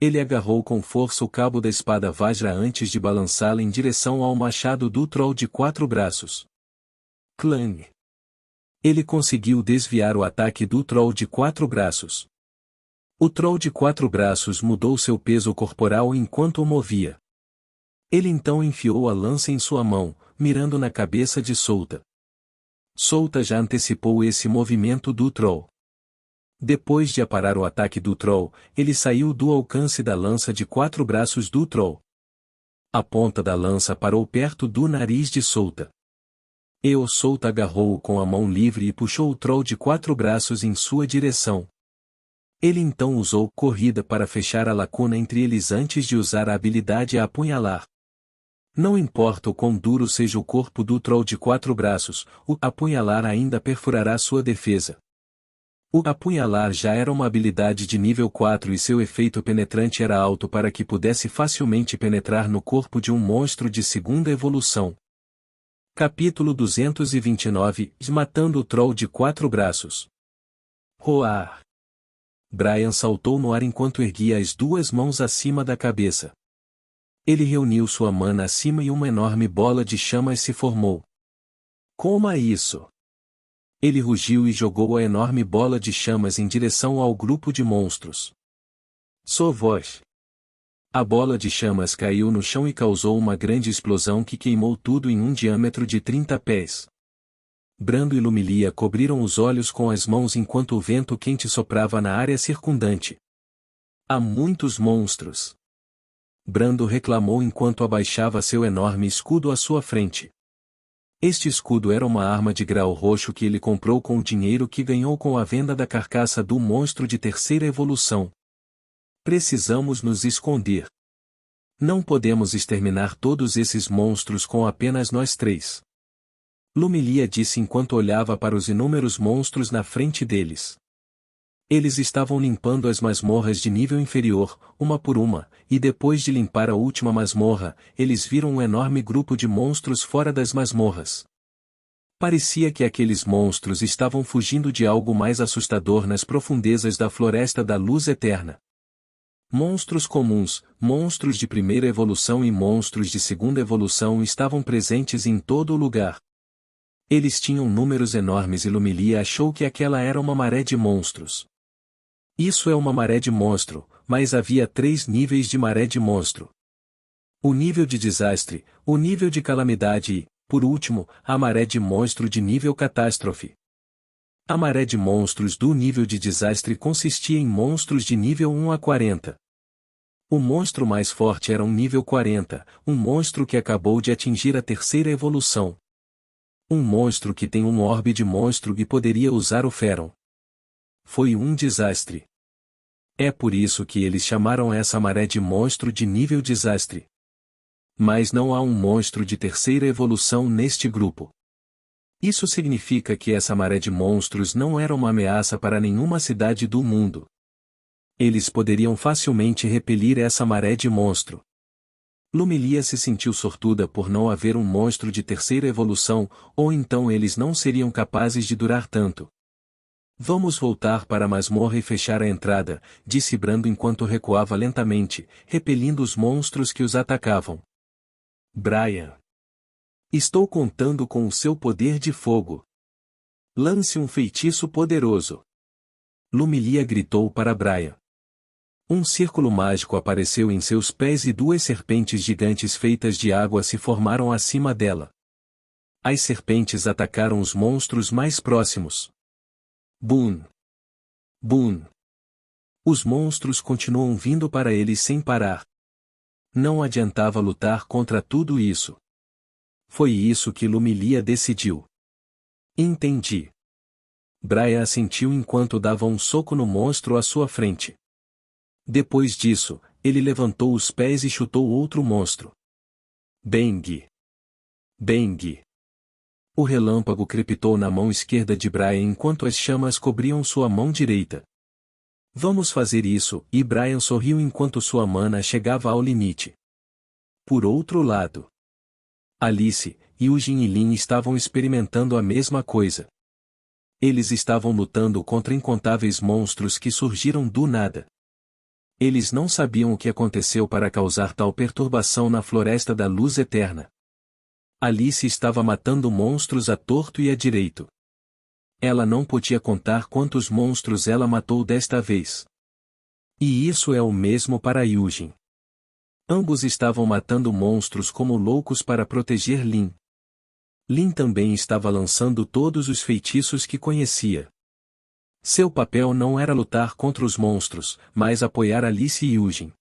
Ele agarrou com força o cabo da espada Vajra antes de balançá-la em direção ao machado do Troll de 4 braços. Clang! Ele conseguiu desviar o ataque do Troll de 4 braços. O Troll de 4 braços mudou seu peso corporal enquanto o movia. Ele então enfiou a lança em sua mão, mirando na cabeça de Souta. Souta já antecipou esse movimento do Troll. Depois de aparar o ataque do Troll, ele saiu do alcance da lança de 4 braços do Troll. A ponta da lança parou perto do nariz de Souta. Souta agarrou-o com a mão livre e puxou o Troll de 4 braços em sua direção. Ele então usou corrida para fechar a lacuna entre eles antes de usar a habilidade a apunhalar. Não importa o quão duro seja o corpo do Troll de 4 braços, o apunhalar ainda perfurará sua defesa. O apunhalar já era uma habilidade de nível 4 e seu efeito penetrante era alto para que pudesse facilmente penetrar no corpo de um monstro de segunda evolução. Capítulo 229 – Matando o Troll de 4 braços. Roar! Brian saltou no ar enquanto erguia as 2 mãos acima da cabeça. Ele reuniu sua mana acima e uma enorme bola de chamas se formou. Coma isso! Ele rugiu e jogou a enorme bola de chamas em direção ao grupo de monstros. Sua voz. A bola de chamas caiu no chão e causou uma grande explosão que queimou tudo em um diâmetro de 30 pés. Brando e Lumilia cobriram os olhos com as mãos enquanto o vento quente soprava na área circundante. Há muitos monstros. Brando reclamou enquanto abaixava seu enorme escudo à sua frente. Este escudo era uma arma de grau roxo que ele comprou com o dinheiro que ganhou com a venda da carcaça do monstro de terceira evolução. Precisamos nos esconder. Não podemos exterminar todos esses monstros com apenas nós 3. Lumilia disse enquanto olhava para os inúmeros monstros na frente deles. Eles estavam limpando as masmorras de nível inferior, uma por uma, e depois de limpar a última masmorra, eles viram um enorme grupo de monstros fora das masmorras. Parecia que aqueles monstros estavam fugindo de algo mais assustador nas profundezas da Floresta da Luz Eterna. Monstros comuns, monstros de primeira evolução e monstros de segunda evolução estavam presentes em todo o lugar. Eles tinham números enormes e Lumilia achou que aquela era uma maré de monstros. Isso é uma maré de monstro, mas havia 3 níveis de maré de monstro. O nível de desastre, o nível de calamidade e, Por último, a maré de monstro de nível catástrofe. A maré de monstros do nível de desastre consistia em monstros de nível 1 a 40. O monstro mais forte era um nível 40, um monstro que acabou de atingir a terceira evolução. Um monstro que tem um orbe de monstro e poderia usar o Feron. Foi um desastre. É por isso que eles chamaram essa maré de monstro de nível desastre. Mas não há um monstro de terceira evolução neste grupo. Isso significa que essa maré de monstros não era uma ameaça para nenhuma cidade do mundo. Eles poderiam facilmente repelir essa maré de monstro. Lumilia se sentiu sortuda por não haver um monstro de terceira evolução, ou então eles não seriam capazes de durar tanto. Vamos voltar para a masmorra e fechar a entrada, disse Brando enquanto recuava lentamente, repelindo os monstros que os atacavam. Brian. Estou contando com o seu poder de fogo. Lance um feitiço poderoso. Lumilia gritou para Brian. Um círculo mágico apareceu em seus pés e duas serpentes gigantes feitas de água se formaram acima dela. As serpentes atacaram os monstros mais próximos. Boom! Boom! Os monstros continuam vindo para eles sem parar. Não adiantava lutar contra tudo isso. Foi isso que Lumilia decidiu. Entendi. Brian assentiu enquanto dava um soco no monstro à sua frente. Depois disso, ele levantou os pés e chutou outro monstro. Bang! Bang! O relâmpago crepitou na mão esquerda de Brian enquanto as chamas cobriam sua mão direita. Vamos fazer isso, e Brian sorriu enquanto sua mana chegava ao limite. Por outro lado, Alice, Yujin e Lin estavam experimentando a mesma coisa. Eles estavam lutando contra incontáveis monstros que surgiram do nada. Eles não sabiam o que aconteceu para causar tal perturbação na Floresta da Luz Eterna. Alice estava matando monstros à torto e à direito. Ela não podia contar quantos monstros ela matou desta vez. E isso é o mesmo para Yujin. Ambos estavam matando monstros como loucos para proteger Lin. Lin também estava lançando todos os feitiços que conhecia. Seu papel não era lutar contra os monstros, mas apoiar Alice e Yujin.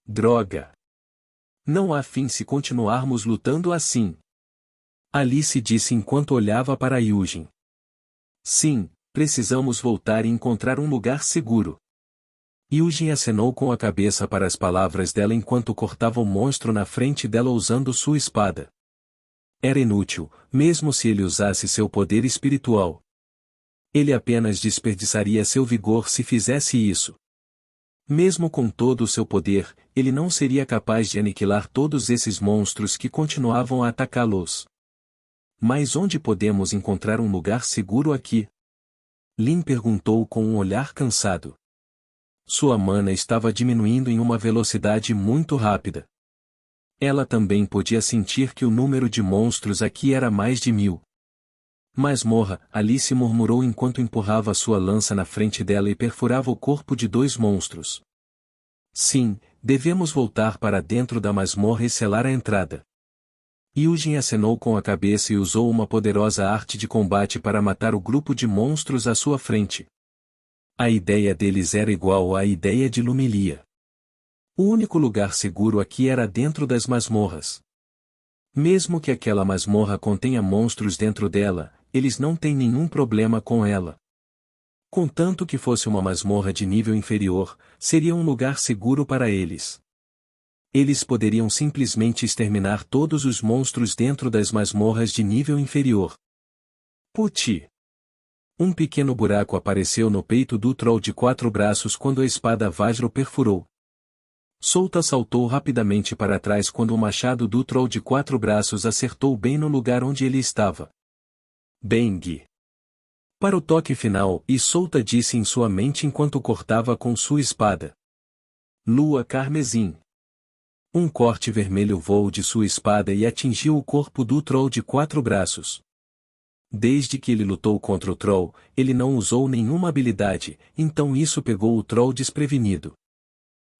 Droga! Não há fim se continuarmos lutando assim. Alice disse enquanto olhava para Yujin. Sim, precisamos voltar e encontrar um lugar seguro. Yujin acenou com a cabeça para as palavras dela enquanto cortava o monstro na frente dela usando sua espada. Era inútil, mesmo se ele usasse seu poder espiritual. Ele apenas desperdiçaria seu vigor se fizesse isso. Mesmo com todo o seu poder, ele não seria capaz de aniquilar todos esses monstros que continuavam a atacá-los. Mas onde podemos encontrar um lugar seguro aqui? Lin perguntou com um olhar cansado. Sua mana estava diminuindo em uma velocidade muito rápida. Ela também podia sentir que o número de monstros aqui era mais de 1000. Masmorra, Alice murmurou enquanto empurrava sua lança na frente dela e perfurava o corpo de dois monstros. Sim, devemos voltar para dentro da masmorra e selar a entrada. Yujin acenou com a cabeça e usou uma poderosa arte de combate para matar o grupo de monstros à sua frente. A ideia deles era igual à ideia de Lumilia. O único lugar seguro aqui era dentro das masmorras. Mesmo que aquela masmorra contenha monstros dentro dela, eles não têm nenhum problema com ela. Contanto que fosse uma masmorra de nível inferior, seria um lugar seguro para eles. Eles poderiam simplesmente exterminar todos os monstros dentro das masmorras de nível inferior. Puti! Um pequeno buraco apareceu no peito do troll de 4 braços quando a espada Vajra perfurou. Solta saltou rapidamente para trás quando o machado do troll de 4 braços acertou bem no lugar onde ele estava. Bang! Para o toque final, e Solta disse em sua mente enquanto cortava com sua espada. Lua carmesim. Um corte vermelho voou de sua espada e atingiu o corpo do troll de 4 braços. Desde que ele lutou contra o troll, ele não usou nenhuma habilidade, então isso pegou o troll desprevenido.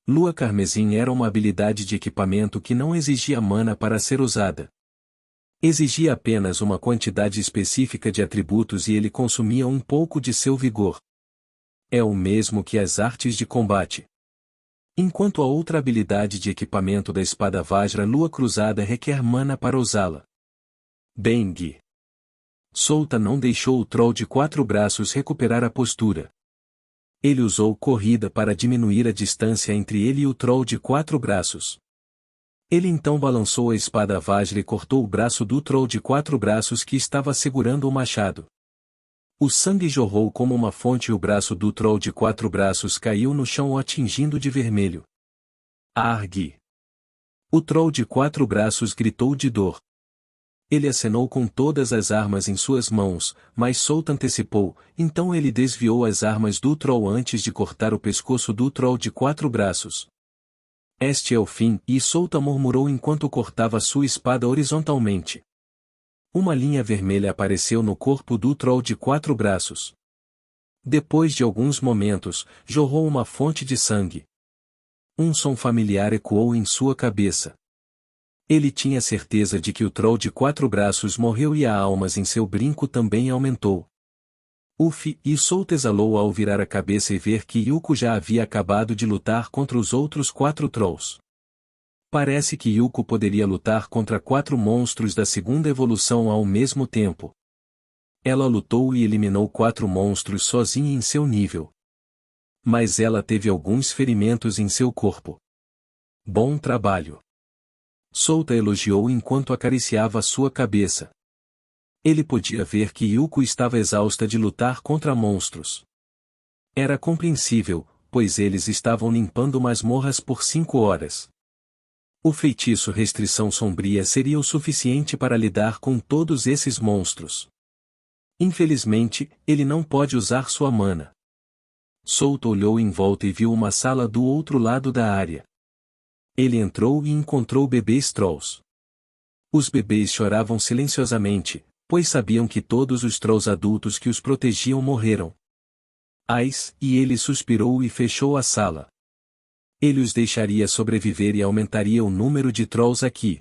Lua carmesim era uma habilidade de equipamento que não exigia mana para ser usada. Exigia apenas uma quantidade específica de atributos e ele consumia um pouco de seu vigor. É o mesmo que as artes de combate. Enquanto a outra habilidade de equipamento da espada Vajra Lua Cruzada requer mana para usá-la. Bang! Solta não deixou o Troll de 4 braços recuperar a postura. Ele usou corrida para diminuir a distância entre ele e o Troll de 4 braços. Ele então balançou a espada Vajra e cortou o braço do Troll de 4 braços que estava segurando o machado. O sangue jorrou como uma fonte e o braço do Troll de 4 braços caiu no chão o atingindo de vermelho. Argue! O Troll de 4 braços gritou de dor. Ele acenou com todas as armas em suas mãos, mas Solta antecipou, então ele desviou as armas do Troll antes de cortar o pescoço do Troll de 4 braços. Este é o fim, e Solta murmurou enquanto cortava sua espada horizontalmente. Uma linha vermelha apareceu no corpo do Troll de 4 braços. Depois de alguns momentos, jorrou uma fonte de sangue. Um som familiar ecoou em sua cabeça. Ele tinha certeza de que o Troll de 4 braços morreu e a almas em seu brinco também aumentou. E Solta exalou ao virar a cabeça e ver que Yuko já havia acabado de lutar contra os outros 4 Trolls. Parece que Yuko poderia lutar contra 4 monstros da segunda evolução ao mesmo tempo. Ela lutou e eliminou 4 monstros sozinha em seu nível. Mas ela teve alguns ferimentos em seu corpo. Bom trabalho! Solta elogiou enquanto acariciava sua cabeça. Ele podia ver que Yuko estava exausta de lutar contra monstros. Era compreensível, pois eles estavam limpando masmorras por 5 horas. O feitiço Restrição Sombria seria o suficiente para lidar com todos esses monstros. Infelizmente, ele não pode usar sua mana. Solta olhou em volta e viu uma sala do outro lado da área. Ele entrou e encontrou bebês Trolls. Os bebês choravam silenciosamente, pois sabiam que todos os Trolls adultos que os protegiam morreram. E ele suspirou e fechou a sala. Ele os deixaria sobreviver e aumentaria o número de Trolls aqui.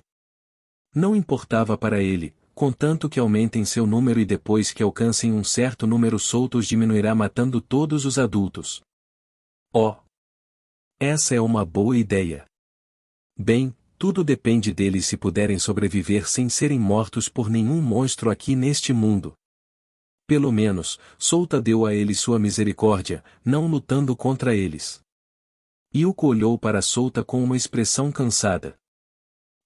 Não importava para ele, contanto que aumentem seu número e depois que alcancem um certo número Solta os diminuirá matando todos os adultos. Essa é uma boa ideia. Bem, tudo depende deles se puderem sobreviver sem serem mortos por nenhum monstro aqui neste mundo. Pelo menos, Solta deu a eles sua misericórdia, não lutando contra eles. Yuko olhou para Solta com uma expressão cansada.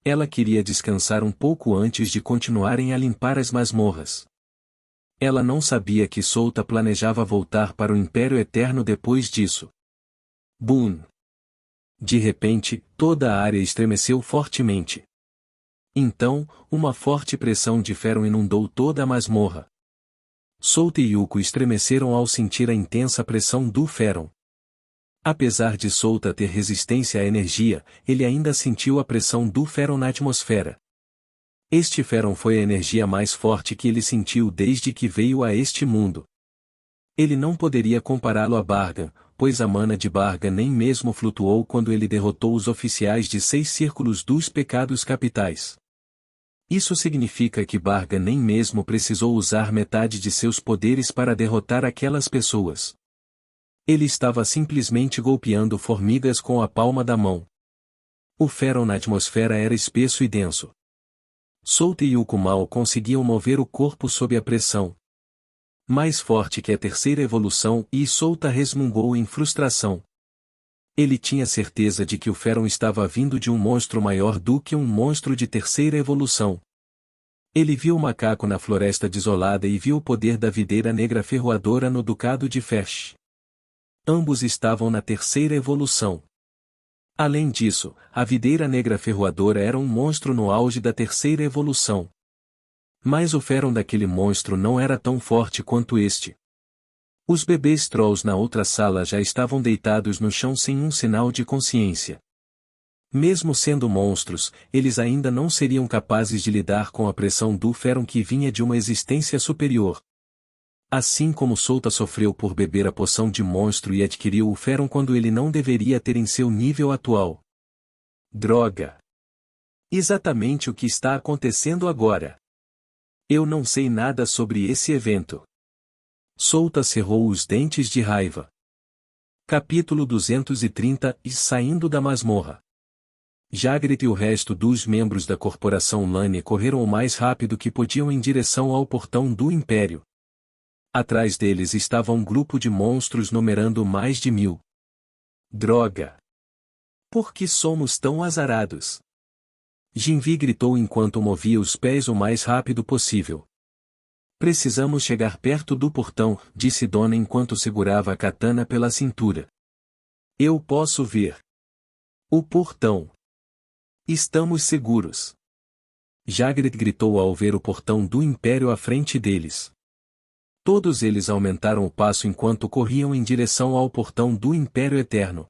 Ela queria descansar um pouco antes de continuarem a limpar as masmorras. Ela não sabia que Solta planejava voltar para o Império Eterno depois disso. Boom! De repente, toda a área estremeceu fortemente. Então, uma forte pressão de ferro inundou toda a masmorra. Solta e Yuko estremeceram ao sentir a intensa pressão do ferro. Apesar de Solta ter resistência à energia, ele ainda sentiu a pressão do ferro na atmosfera. Este ferro foi a energia mais forte que ele sentiu desde que veio a este mundo. Ele não poderia compará-lo a Bargan, pois a mana de Bargan nem mesmo flutuou quando ele derrotou os oficiais de 6 círculos dos pecados capitais. Isso significa que Bargan nem mesmo precisou usar metade de seus poderes para derrotar aquelas pessoas. Ele estava simplesmente golpeando formigas com a palma da mão. O ferro na atmosfera era espesso e denso. Solta e Yuko mal conseguiam mover o corpo sob a pressão. Mais forte que a terceira evolução, e Solta resmungou em frustração. Ele tinha certeza de que o ferro estava vindo de um monstro maior do que um monstro de terceira evolução. Ele viu o macaco na floresta desolada e viu o poder da videira negra ferroadora no ducado de Fesh. Ambos estavam na terceira evolução. Além disso, a videira negra ferroadora era um monstro no auge da terceira evolução. Mas o ferro daquele monstro não era tão forte quanto este. Os bebês Trolls na outra sala já estavam deitados no chão sem um sinal de consciência. Mesmo sendo monstros, eles ainda não seriam capazes de lidar com a pressão do ferro que vinha de uma existência superior. Assim como Solta sofreu por beber a poção de monstro e adquiriu o ferro quando ele não deveria ter em seu nível atual. Droga! Exatamente o que está acontecendo agora. Eu não sei nada sobre esse evento. Souta cerrou os dentes de raiva. Capítulo 230 E saindo da masmorra. Jagret e o resto dos membros da corporação Lane correram o mais rápido que podiam em direção ao portão do Império. Atrás deles estava um grupo de monstros numerando mais de 1000. Droga! Por que somos tão azarados? Jinvi gritou enquanto movia os pés o mais rápido possível. Precisamos chegar perto do portão, disse Dona enquanto segurava a katana pela cintura. Eu posso ver. O portão. Estamos seguros. Jagret gritou ao ver o portão do Império à frente deles. Todos eles aumentaram o passo enquanto corriam em direção ao portão do Império Eterno.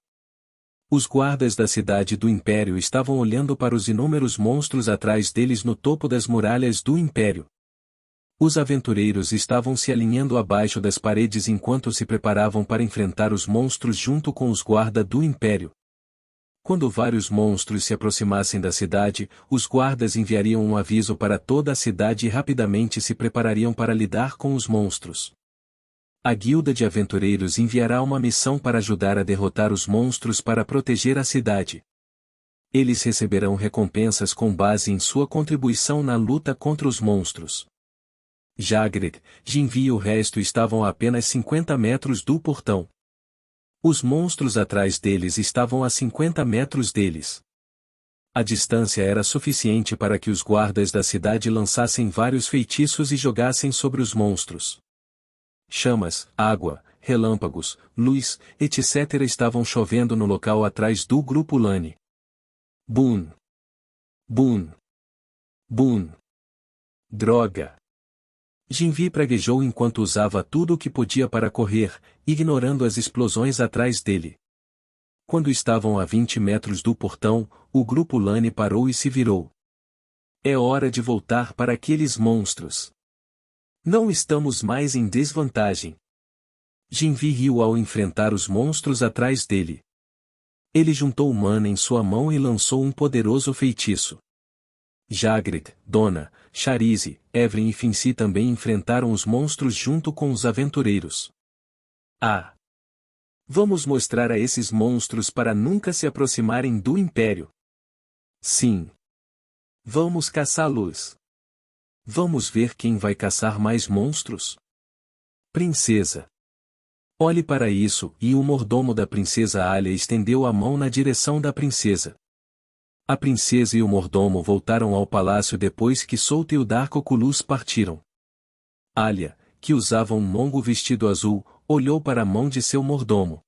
Os guardas da cidade do Império estavam olhando para os inúmeros monstros atrás deles no topo das muralhas do Império. Os aventureiros estavam se alinhando abaixo das paredes enquanto se preparavam para enfrentar os monstros junto com os guardas do Império. Quando vários monstros se aproximassem da cidade, os guardas enviariam um aviso para toda a cidade e rapidamente se preparariam para lidar com os monstros. A guilda de aventureiros enviará uma missão para ajudar a derrotar os monstros para proteger a cidade. Eles receberão recompensas com base em sua contribuição na luta contra os monstros. Jagret, Jinvi e o resto estavam a apenas 50 metros do portão. Os monstros atrás deles estavam a 50 metros deles. A distância era suficiente para que os guardas da cidade lançassem vários feitiços e jogassem sobre os monstros. Chamas, água, relâmpagos, luz, etc. estavam chovendo no local atrás do grupo Lane. Boom! Boom! Boom! Droga! Jinvi praguejou enquanto usava tudo o que podia para correr, ignorando as explosões atrás dele. Quando estavam a 20 metros do portão, o grupo Lane parou e se virou. É hora de voltar para aqueles monstros. Não estamos mais em desvantagem. Jinvi riu ao enfrentar os monstros atrás dele. Ele juntou mana em sua mão e lançou um poderoso feitiço. Jagret, Dona, Charize, Evelyn e Fincy também enfrentaram os monstros junto com os aventureiros. Ah! Vamos mostrar a esses monstros para nunca se aproximarem do Império. Sim. Vamos caçá-los. Vamos ver quem vai caçar mais monstros? Princesa. Olhe para isso, e o mordomo da princesa Alia estendeu a mão na direção da princesa. A princesa e o mordomo voltaram ao palácio depois que Souta e o Dark Oculus partiram. Alia, que usava um longo vestido azul, olhou para a mão de seu mordomo.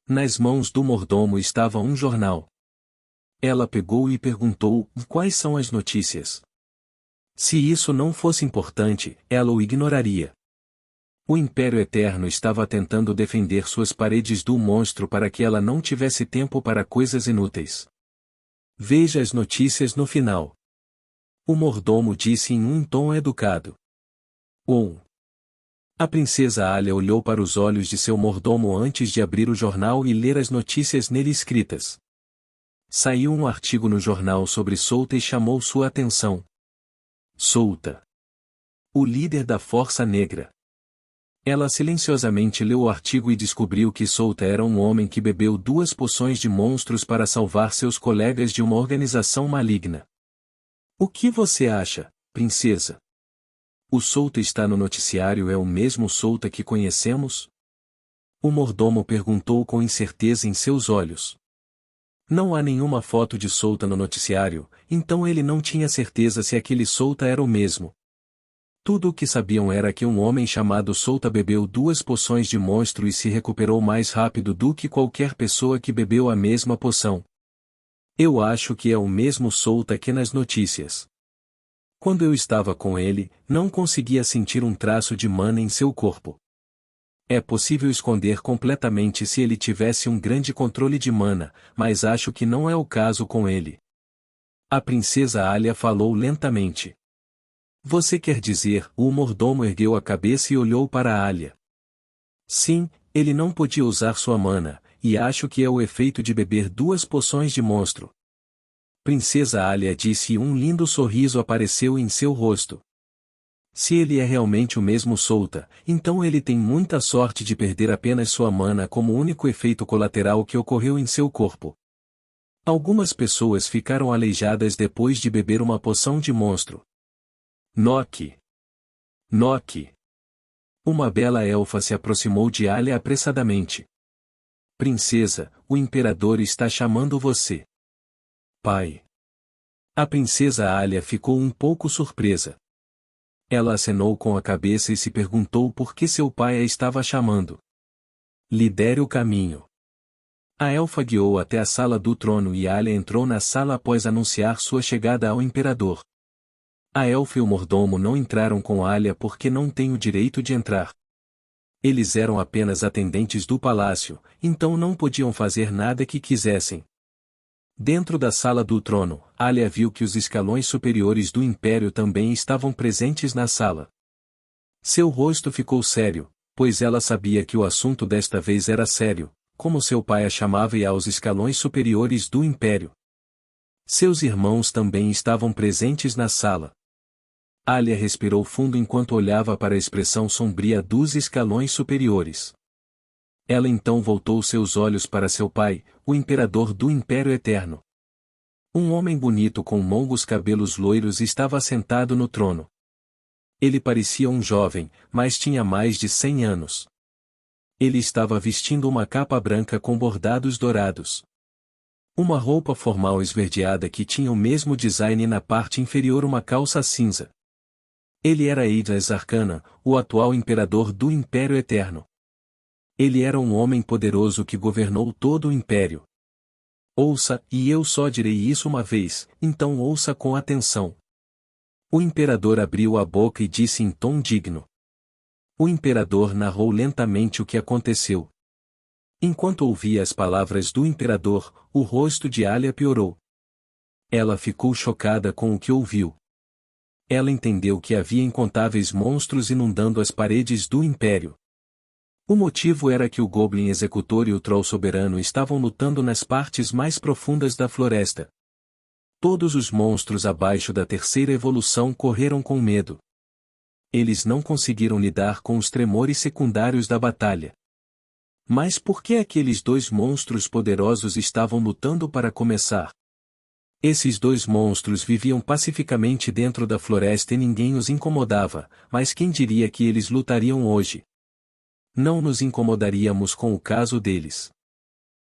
Nas mãos do mordomo estava um jornal. Ela pegou e perguntou: quais são as notícias? Se isso não fosse importante, ela o ignoraria. O Império Eterno estava tentando defender suas paredes do monstro para que ela não tivesse tempo para coisas inúteis. Veja as notícias no final. O mordomo disse em um tom educado. A princesa Alia olhou para os olhos de seu mordomo antes de abrir o jornal e ler as notícias nele escritas. Saiu um artigo no jornal sobre Souta e chamou sua atenção. Souta. O líder da Força Negra. Ela silenciosamente leu o artigo e descobriu que Souta era um homem que bebeu 2 poções de monstros para salvar seus colegas de uma organização maligna. O que você acha, princesa? O Souta está no noticiário é o mesmo Souta que conhecemos? O mordomo perguntou com incerteza em seus olhos. Não há nenhuma foto de Souta no noticiário, então ele não tinha certeza se aquele Souta era o mesmo. Tudo o que sabiam era que um homem chamado Souta bebeu 2 poções de monstro e se recuperou mais rápido do que qualquer pessoa que bebeu a mesma poção. Eu acho que é o mesmo Souta que nas notícias. Quando eu estava com ele, não conseguia sentir um traço de mana em seu corpo. É possível esconder completamente se ele tivesse um grande controle de mana, mas acho que não é o caso com ele. A princesa Alia falou lentamente. Você quer dizer, o mordomo ergueu a cabeça e olhou para Alia. Sim, ele não podia usar sua mana, e acho que é o efeito de beber 2 poções de monstro. Princesa Alia disse e um lindo sorriso apareceu em seu rosto. Se ele é realmente o mesmo Solta, então ele tem muita sorte de perder apenas sua mana como único efeito colateral que ocorreu em seu corpo. Algumas pessoas ficaram aleijadas depois de beber uma poção de monstro. Noque! Noque! Uma bela elfa se aproximou de Alia apressadamente. Princesa, o imperador está chamando você. Pai. A princesa Alia ficou um pouco surpresa. Ela acenou com a cabeça e se perguntou por que seu pai a estava chamando. Lidere o caminho. A elfa guiou até a sala do trono e Alia entrou na sala após anunciar sua chegada ao imperador. A elfa e o mordomo não entraram com Alia porque não têm o direito de entrar. Eles eram apenas atendentes do palácio, então não podiam fazer nada que quisessem. Dentro da sala do trono, Alia viu que os escalões superiores do império também estavam presentes na sala. Seu rosto ficou sério, pois ela sabia que o assunto desta vez era sério, como seu pai a chamava e aos escalões superiores do império. Seus irmãos também estavam presentes na sala. Alia respirou fundo enquanto olhava para a expressão sombria dos escalões superiores. Ela então voltou seus olhos para seu pai, o imperador do Império Eterno. Um homem bonito com longos cabelos loiros estava sentado no trono. Ele parecia um jovem, mas tinha mais de 100 anos. Ele estava vestindo uma capa branca com bordados dourados. Uma roupa formal esverdeada que tinha o mesmo design na parte inferior, uma calça cinza. Ele era Eidas Arcana, o atual imperador do Império Eterno. Ele era um homem poderoso que governou todo o império. Ouça, e eu só direi isso uma vez, então ouça com atenção. O imperador abriu a boca e disse em tom digno. O imperador narrou lentamente o que aconteceu. Enquanto ouvia as palavras do imperador, o rosto de Alia piorou. Ela ficou chocada com o que ouviu. Ela entendeu que havia incontáveis monstros inundando as paredes do império. O motivo era que o Goblin Executor e o Troll Soberano estavam lutando nas partes mais profundas da floresta. Todos os monstros abaixo da terceira evolução correram com medo. Eles não conseguiram lidar com os tremores secundários da batalha. Mas por que aqueles dois monstros poderosos estavam lutando para começar? Esses dois monstros viviam pacificamente dentro da floresta e ninguém os incomodava, mas quem diria que eles lutariam hoje? Não nos incomodaríamos com o caso deles.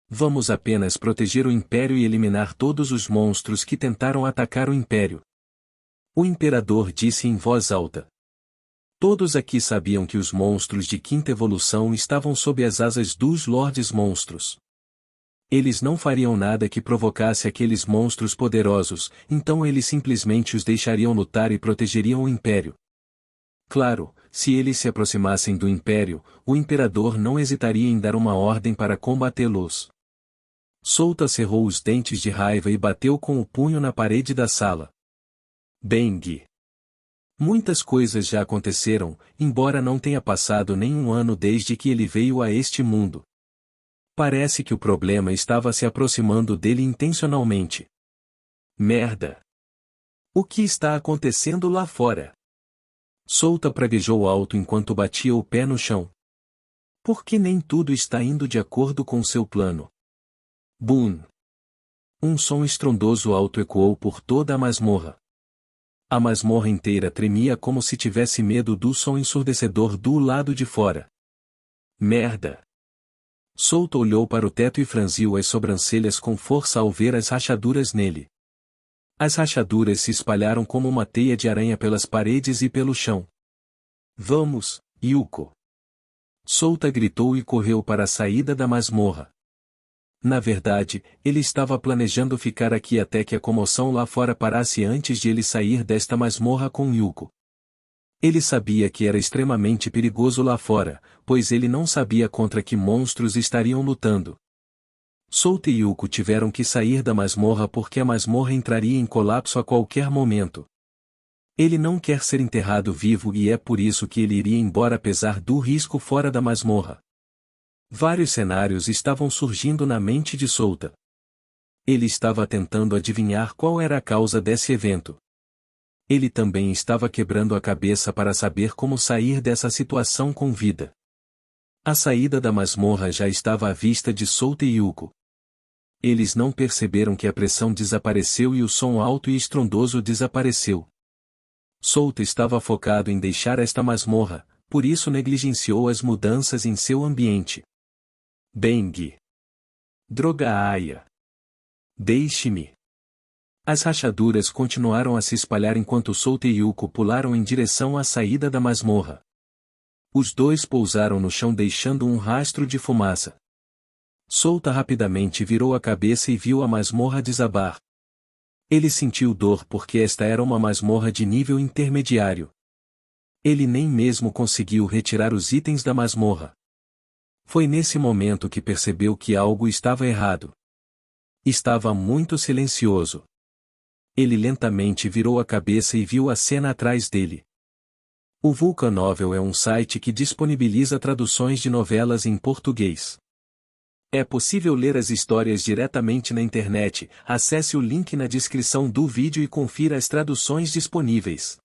Vamos apenas proteger o Império e eliminar todos os monstros que tentaram atacar o Império. O Imperador disse em voz alta. Todos aqui sabiam que os monstros de quinta evolução estavam sob as asas dos Lordes Monstros. Eles não fariam nada que provocasse aqueles monstros poderosos, então eles simplesmente os deixariam lutar e protegeriam o Império. Claro, se eles se aproximassem do Império, o Imperador não hesitaria em dar uma ordem para combatê-los. Solta cerrou os dentes de raiva e bateu com o punho na parede da sala. Bang! Muitas coisas já aconteceram, embora não tenha passado nem um ano desde que ele veio a este mundo. Parece que o problema estava se aproximando dele intencionalmente. Merda! O que está acontecendo lá fora? Solta praguejou alto enquanto batia o pé no chão. Por que nem tudo está indo de acordo com seu plano? Boom! Um som estrondoso alto ecoou por toda a masmorra. A masmorra inteira tremia como se tivesse medo do som ensurdecedor do lado de fora. Merda! Solta olhou para o teto e franziu as sobrancelhas com força ao ver as rachaduras nele. As rachaduras se espalharam como uma teia de aranha pelas paredes e pelo chão. Vamos, Yuko! Solta gritou e correu para a saída da masmorra. Na verdade, ele estava planejando ficar aqui até que a comoção lá fora parasse antes de ele sair desta masmorra com Yuko. Ele sabia que era extremamente perigoso lá fora, pois ele não sabia contra que monstros estariam lutando. Solta e Yuko tiveram que sair da masmorra porque a masmorra entraria em colapso a qualquer momento. Ele não quer ser enterrado vivo e é por isso que ele iria embora apesar do risco fora da masmorra. Vários cenários estavam surgindo na mente de Solta. Ele estava tentando adivinhar qual era a causa desse evento. Ele também estava quebrando a cabeça para saber como sair dessa situação com vida. A saída da masmorra já estava à vista de Souta e Yuko. Eles não perceberam que a pressão desapareceu e o som alto e estrondoso desapareceu. Souta estava focado em deixar esta masmorra, por isso negligenciou as mudanças em seu ambiente. Bang! Droga Aya! Deixe-me! As rachaduras continuaram a se espalhar enquanto Souta e Yuko pularam em direção à saída da masmorra. Os dois pousaram no chão deixando um rastro de fumaça. Souta rapidamente virou a cabeça e viu a masmorra desabar. Ele sentiu dor porque esta era uma masmorra de nível intermediário. Ele nem mesmo conseguiu retirar os itens da masmorra. Foi nesse momento que percebeu que algo estava errado. Estava muito silencioso. Ele lentamente virou a cabeça e viu a cena atrás dele. O Vulcan Novel é um site que disponibiliza traduções de novelas em português. É possível ler as histórias diretamente na internet. Acesse o link na descrição do vídeo e confira as traduções disponíveis.